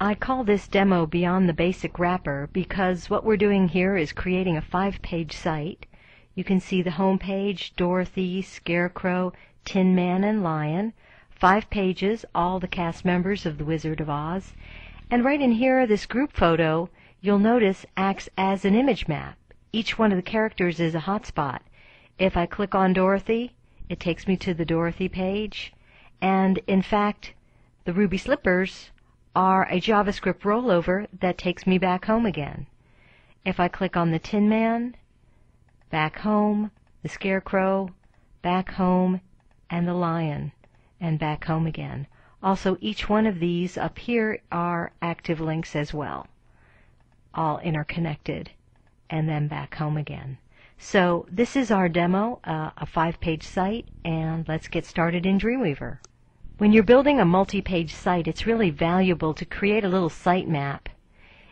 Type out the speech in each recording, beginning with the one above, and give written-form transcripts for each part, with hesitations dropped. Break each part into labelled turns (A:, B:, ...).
A: I call this demo Beyond the Basic Wrapper because what we're doing here is creating a 5-page site. You can see the home page, Dorothy, Scarecrow, Tin Man, and Lion. 5 pages, all the cast members of The Wizard of Oz. And right in here, this group photo, you'll notice, acts as an image map. Each one of the characters is a hotspot. If I click on Dorothy, it takes me to the Dorothy page. And in fact, the Ruby Slippers are a JavaScript rollover that takes me back home again. If I click on the Tin Man, back home, the Scarecrow, back home, and the Lion, and back home again. Also, each one of these up here are active links as well, all interconnected, and then back home again. So this is our demo, a 5-page site, and let's get started in Dreamweaver. When you're building a multi-page site, it's really valuable to create a little site map.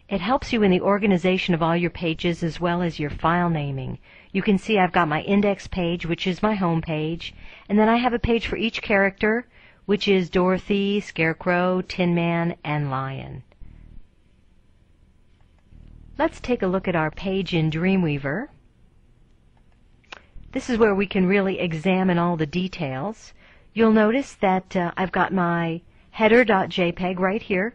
A: It helps you in the organization of all your pages as well as your file naming. You can see I've got my index page, which is my home page, and then I have a page for each character, which is Dorothy, Scarecrow, Tin Man, and Lion. Let's take a look at our page in Dreamweaver. This is where we can really examine all the details. You'll notice that I've got my header.jpg right here.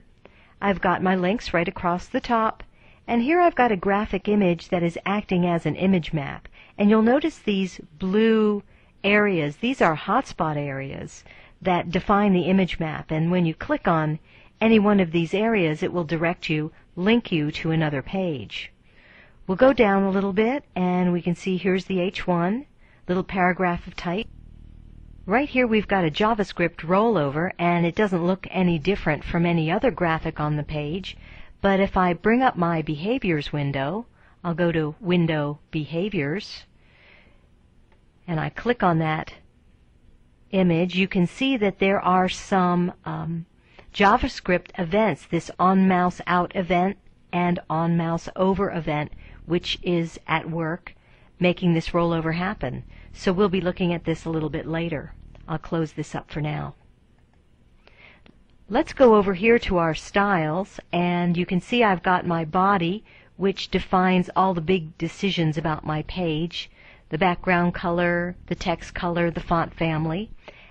A: I've got my links right across the top. And here I've got a graphic image that is acting as an image map. And you'll notice these blue areas. These are hotspot areas that define the image map. And when you click on any one of these areas, it will direct you, link you to another page. We'll go down a little bit and we can see here's the H1, little paragraph of type. Right here we've got a JavaScript rollover, and it doesn't look any different from any other graphic on the page. But if I bring up my Behaviors window, I'll go to Window Behaviors, and I click on that image, you can see that there are some JavaScript events, this onMouseOut event and onMouseOver event, which is at work making this rollover happen. So we'll be looking at this a little bit later. I'll close this up for now. Let's go over here to our styles, and you can see I've got my body, which defines all the big decisions about my page, the background color, the text color, the font family.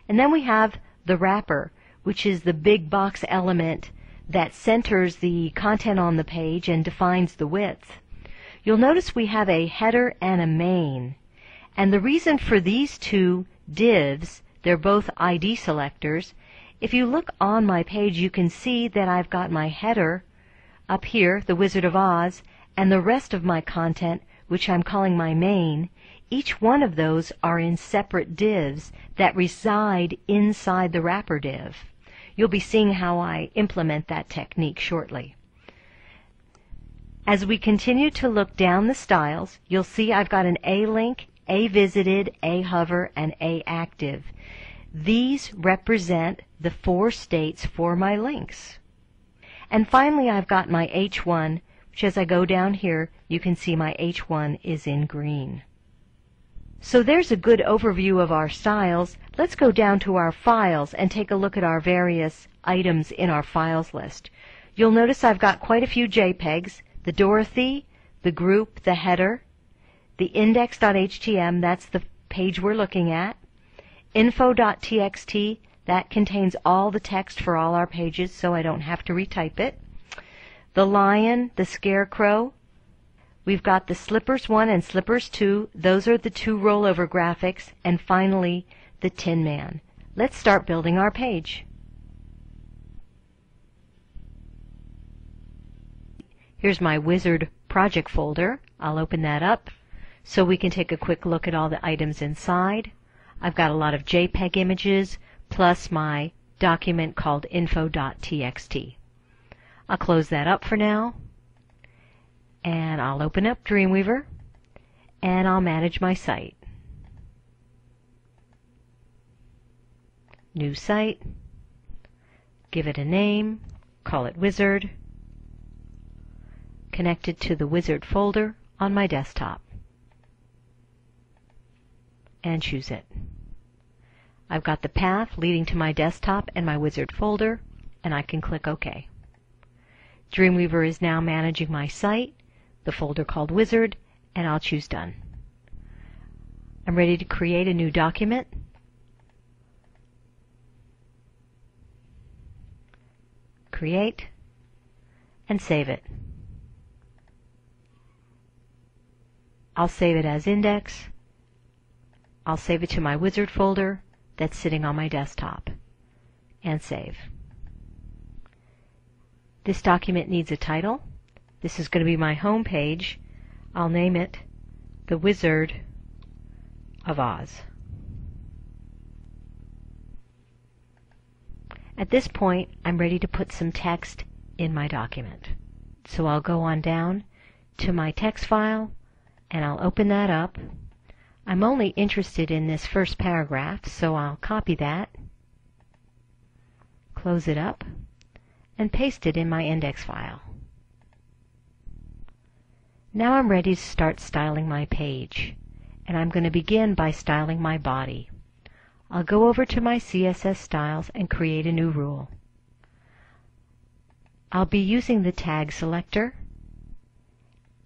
A: And then we have the wrapper, which is the big box element that centers the content on the page and defines the width. You'll notice we have a header and a main. And the reason for these two divs, they're both ID selectors. If you look on my page, you can see that I've got my header up here, The Wizard of Oz, and the rest of my content, which I'm calling my main. Each one of those are in separate divs that reside inside the wrapper div. You'll be seeing how I implement that technique shortly. As we continue to look down the styles, you'll see I've got an A link, A visited, A hover, and A active. These represent the 4 states for my links. And finally I've got my H1, which as I go down here, you can see my H1 is in green. So there's a good overview of our styles. Let's go down to our files and take a look at our various items in our files list. You'll notice I've got quite a few JPEGs, the Dorothy, the group, the header, the index.htm, that's the page we're looking at, info.txt, that contains all the text for all our pages so I don't have to retype it, the lion, the scarecrow, we've got the Slippers 1 and Slippers 2, those are the 2 rollover graphics, and finally the Tin Man. Let's start building our page. Here's my Wizard project folder. I'll open that up so we can take a quick look at all the items inside. I've got a lot of JPEG images plus my document called info.txt. I'll close that up for now, and I'll open up Dreamweaver and I'll manage my site. New site, give it a name, call it Wizard, connect it to the Wizard folder on my desktop, and choose it. I've got the path leading to my desktop and my Wizard folder, and I can click OK. Dreamweaver is now managing my site, the folder called Wizard, and I'll choose Done. I'm ready to create a new document. Create, and save it. I'll save it as index. I'll save it to my Wizard folder that's sitting on my desktop, and save. This document needs a title. This is going to be my home page. I'll name it The Wizard of Oz. At this point, I'm ready to put some text in my document. So I'll go on down to my text file, and I'll open that up. I'm only interested in this first paragraph, so I'll copy that, close it up, and paste it in my index file. Now I'm ready to start styling my page, and I'm going to begin by styling my body. I'll go over to my CSS styles and create a new rule. I'll be using the tag selector,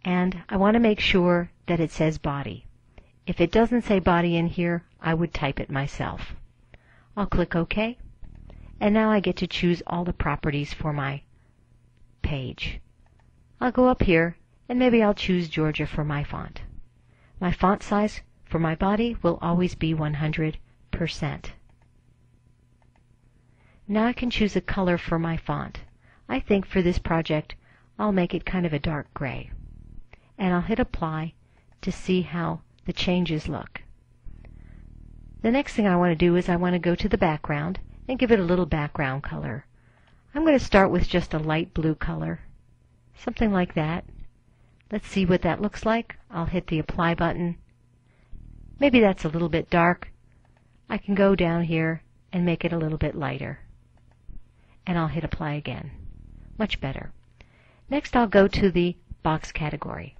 A: and I want to make sure that it says body. If it doesn't say body in here, I would type it myself. I'll click OK, and now I get to choose all the properties for my page. I'll go up here, and maybe I'll choose Georgia for my font. My font size for my body will always be 100%. Now I can choose a color for my font. I think for this project, I'll make it kind of a dark gray. And I'll hit apply to see how the changes look. The next thing I want to do is I want to go to the background and give it a little background color. I'm going to start with just a light blue color, something like that. Let's see what that looks like. I'll hit the apply button. Maybe that's a little bit dark. I can go down here and make it a little bit lighter. And I'll hit apply again. Much better. Next I'll go to the box category.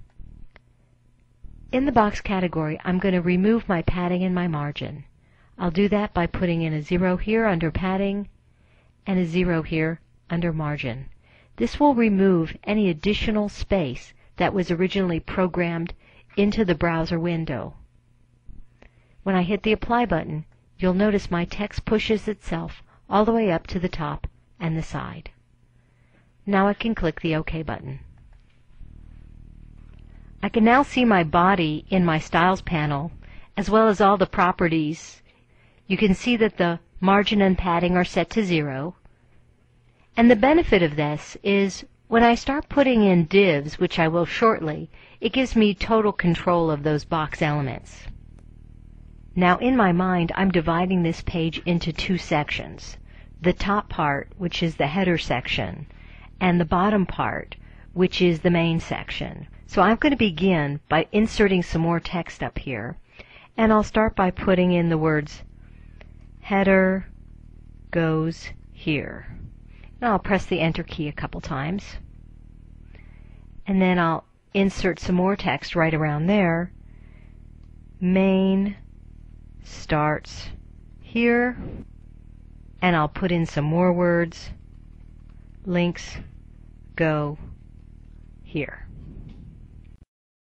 A: In the box category, I'm going to remove my padding and my margin. I'll do that by putting in a 0 here under padding and a 0 here under margin. This will remove any additional space that was originally programmed into the browser window. When I hit the apply button, you'll notice my text pushes itself all the way up to the top and the side. Now I can click the OK button. I can now see my body in my Styles panel, as well as all the properties. You can see that the margin and padding are set to 0. And the benefit of this is when I start putting in divs, which I will shortly, it gives me total control of those box elements. Now in my mind, I'm dividing this page into two sections. The top part, which is the header section, and the bottom part, which is the main section. So I'm going to begin by inserting some more text up here, and I'll start by putting in the words header goes here. And I'll press the enter key a couple times, and then I'll insert some more text right around there. Main starts here, and I'll put in some more words. Links go here.